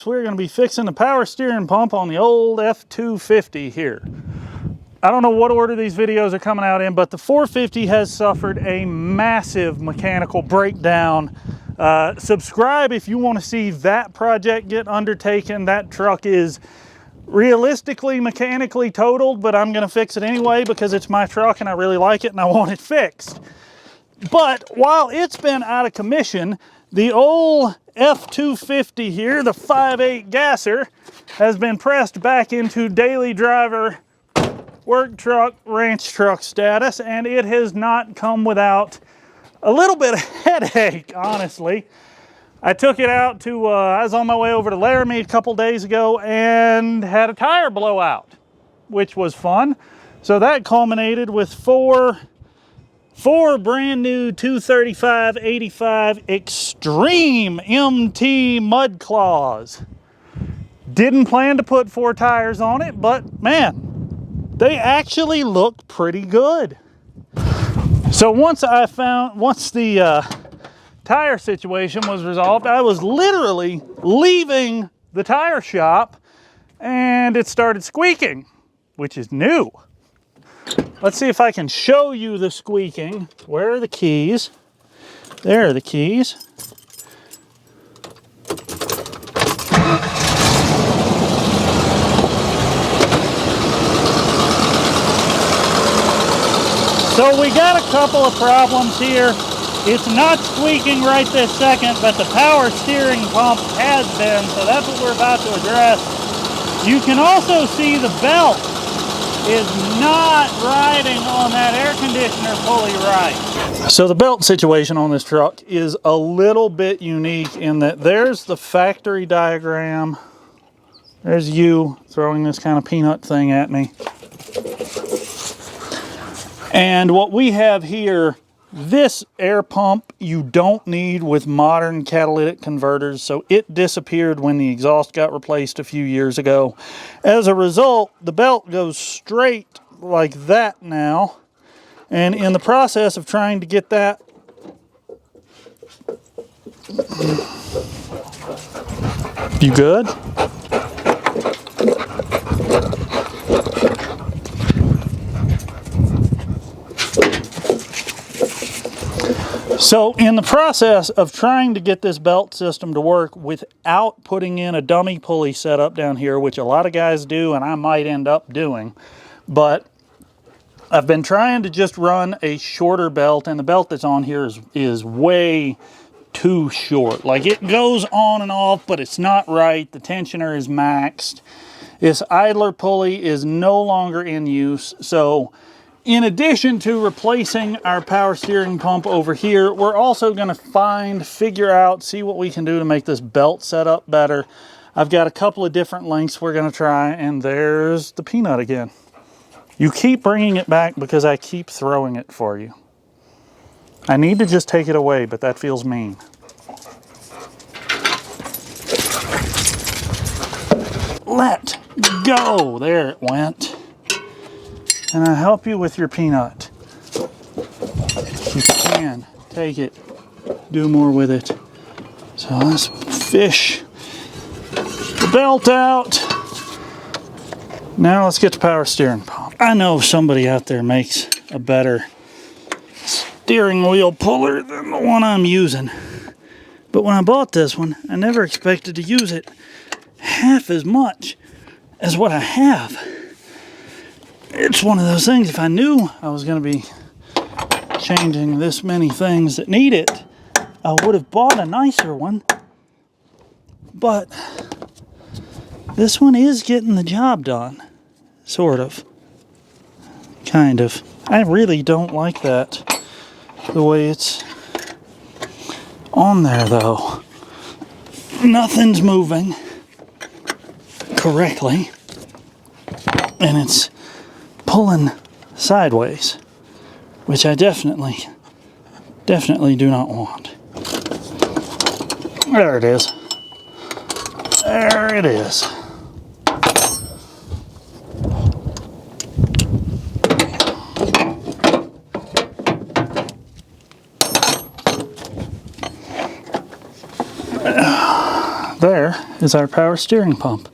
We're going to be fixing the power steering pump on the old F250 here. I don't know what order these videos are coming out in, but the 450 has suffered a massive mechanical breakdown. Subscribe if you want to see that project get undertaken. That truck is realistically mechanically totaled, but I'm going to fix it anyway because it's my truck and I really like it and I want it fixed. But while it's been out of commission, the old F250 here, the 5.8 gasser, has been pressed back into daily driver, work truck, ranch truck status, and it has not come without a little bit of headache, honestly. I took it out to, I was on my way over to Laramie a couple days ago and had a tire blowout, which was fun. So that culminated with four brand new 235/85 Extreme MT Mud Claws. Didn't plan to put 4 tires on it, but man, they actually look pretty good. So once the tire situation was resolved, I was literally leaving the tire shop and it started squeaking, which is new. Let's see if I can show you the squeaking. Where are the keys? There are the keys. So we got a couple of problems here. It's not squeaking right this second, but the power steering pump has been, so that's what we're about to address. You can also see the belt is not riding on that air conditioner fully right. So the belt situation on this truck is a little bit unique in that there's the factory diagram. There's you throwing this kind of peanut thing at me. And what we have here, this air pump you don't need with modern catalytic converters, so it disappeared when the exhaust got replaced a few years ago. As a result, the belt goes straight like that now, and in the process of trying to get that you good? So in the process of trying to get this belt system to work without putting in a dummy pulley setup down here, which a lot of guys do and I might end up doing, but I've been trying to just run a shorter belt, and the belt that's on here is way too short. Like, it goes on and off, but it's not right. The tensioner is maxed. This idler pulley is no longer in use, so in addition to replacing our power steering pump over here, we're also going to figure out, see what we can do to make this belt set up better. I've got a couple of different lengths we're going to try, and there's the peanut again. You keep bringing it back because I keep throwing it for you. I need to just take it away, but that feels mean. Let go. There it went. And I'll help you with your peanut. You can take it, do more with it. So let's fish the belt out. Now let's get the power steering pump. I know somebody out there makes a better steering wheel puller than the one I'm using. But when I bought this one, I never expected to use it half as much as what I have. It's one of those things, if I knew I was going to be changing this many things that need it, I would have bought a nicer one. But this one is getting the job done. Sort of. Kind of. I really don't like that, the way it's on there, though. Nothing's moving correctly, and it's pulling sideways, which I definitely do not want. There it is. There it is. There. there is our power steering pump.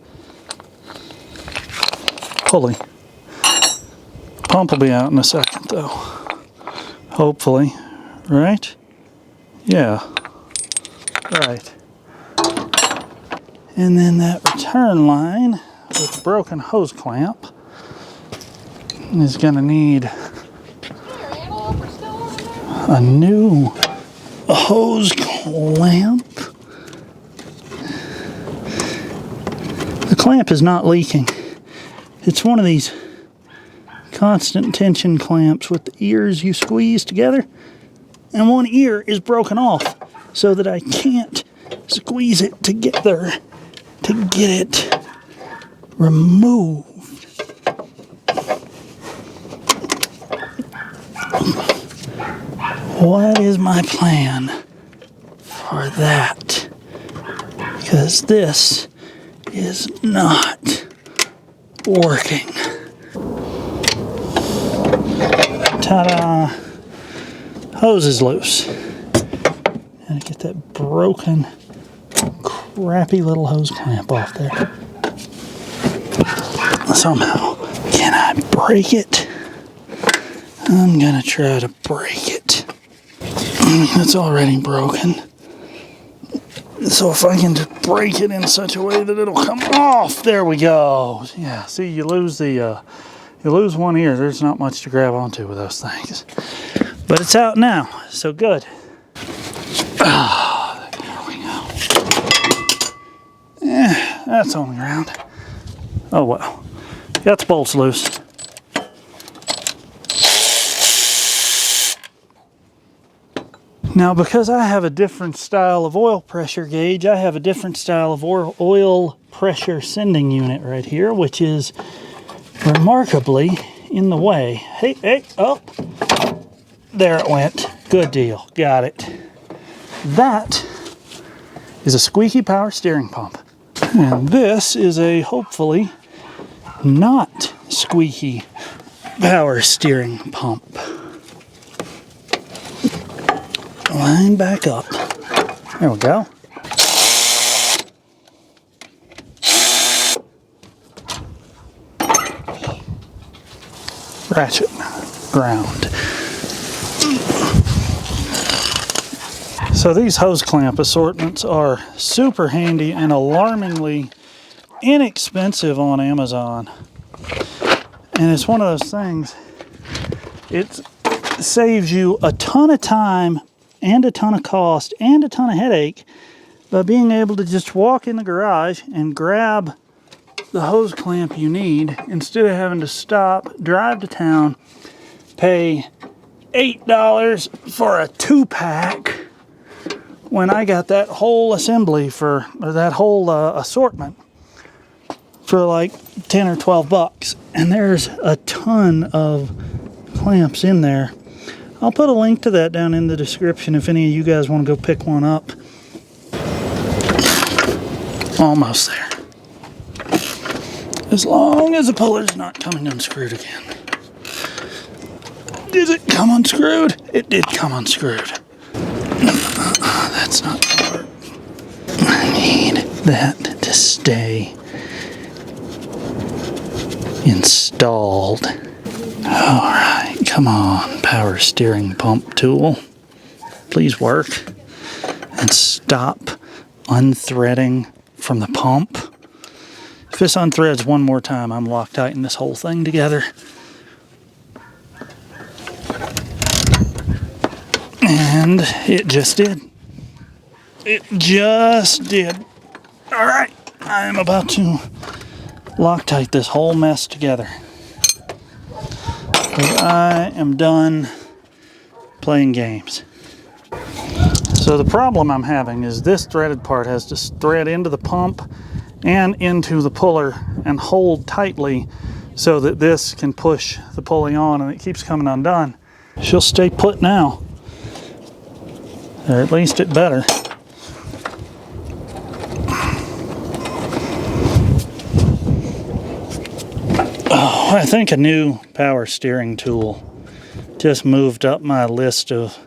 Pulley. Pump will be out in a second though. Hopefully. Right? Yeah. Right. And then that return line with the broken hose clamp is gonna need a new hose clamp. The clamp is not leaking. It's one of these constant tension clamps with the ears you squeeze together, and one ear is broken off so that I can't squeeze it together to get it removed. What is my plan for that? Because this is not working. Ta-da! Hose is loose. Gotta get that broken, crappy little hose clamp off there. Somehow. Can I break it? I'm gonna try to break it. It's already broken. So if I can just break it in such a way that it'll come off, there we go. Yeah, see, you lose one ear. There's not much to grab onto with those things. But it's out now, so good. Ah, there we go. Yeah, that's on the ground. Oh well. Got the bolts loose. Now, because I have a different style of oil pressure gauge, I have a different style of oil pressure sending unit right here, which is remarkably in the way. Hey, oh, there it went. Good deal, got it. That is a squeaky power steering pump. And this is a hopefully not squeaky power steering pump. Line back up. There we go. Ratchet ground. So these hose clamp assortments are super handy and alarmingly inexpensive on Amazon. And it's one of those things, it saves you a ton of time and a ton of cost and a ton of headache by being able to just walk in the garage and grab the hose clamp you need instead of having to stop, drive to town, pay $8 for a 2-pack when I got that whole assembly or that whole assortment for like 10 or 12 bucks. And there's a ton of clamps in there. I'll put a link to that down in the description if any of you guys want to go pick one up. Almost there. As long as the puller's not coming unscrewed again. Did it come unscrewed? It did come unscrewed. That's not gonna work. I need that to stay installed. Alright, come on, power steering pump tool. Please work. And stop unthreading from the pump. If this unthreads one more time, I'm Loctiting this whole thing together. And it just did. It just did. Alright, I am about to Loctite this whole mess together. I am done playing games. So the problem I'm having is this threaded part has to thread into the pump and into the puller and hold tightly so that this can push the pulley on, and it keeps coming undone. She'll stay put now. Or at least it better. Oh, I think a new power steering tool just moved up my list of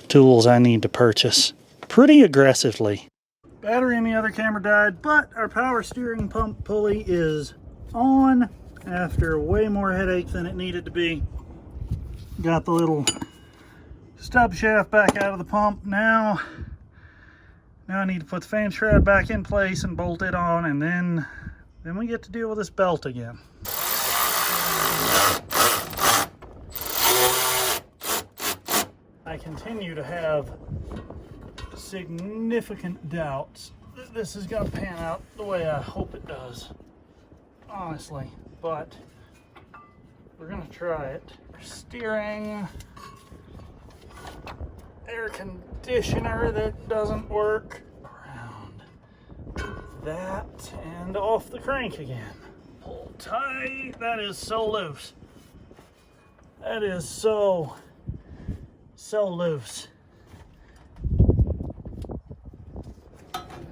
tools I need to purchase pretty aggressively. Battery in the other camera died, but our power steering pump pulley is on after way more headache than it needed to be. Got the little stub shaft back out of the pump. Now I need to put the fan shroud back in place and bolt it on, and then we get to deal with this belt again. I continue to have significant doubts that this is going to pan out the way I hope it does, honestly, but we're going to try it. Steering, air conditioner that doesn't work, around that and off the crank again. Pull tight. That is so loose. That is so loose.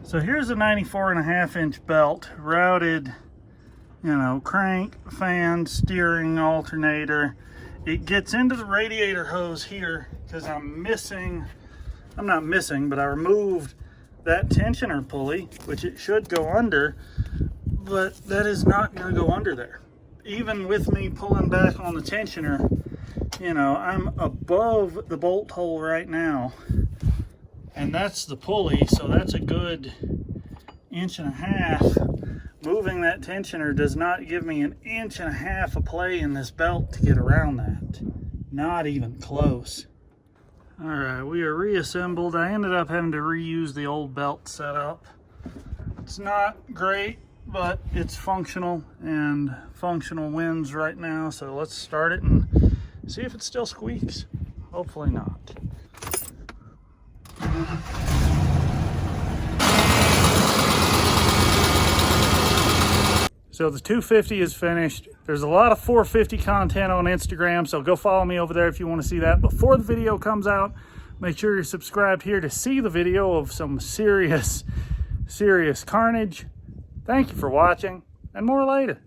So here's a 94.5-inch belt, routed, you know, crank, fan, steering, alternator. It gets into the radiator hose here because I removed that tensioner pulley, which it should go under, but that is not going to go under there. Even with me pulling back on the tensioner, you know, I'm above the bolt hole right now, and that's the pulley, so that's a good 1.5 inches. Moving that tensioner does not give me 1.5 inches of play in this belt to get around that. Not even close. All right, we are reassembled. I ended up having to reuse the old belt setup. It's not great, but it's functional, and functional wins right now. So let's start it and see if it still squeaks. Hopefully not. So the 250 is finished. There's a lot of 450 content on Instagram, so go follow me over there if you want to see that. Before the video comes out, make sure you're subscribed here to see the video of some serious carnage. Thank you for watching, and more later.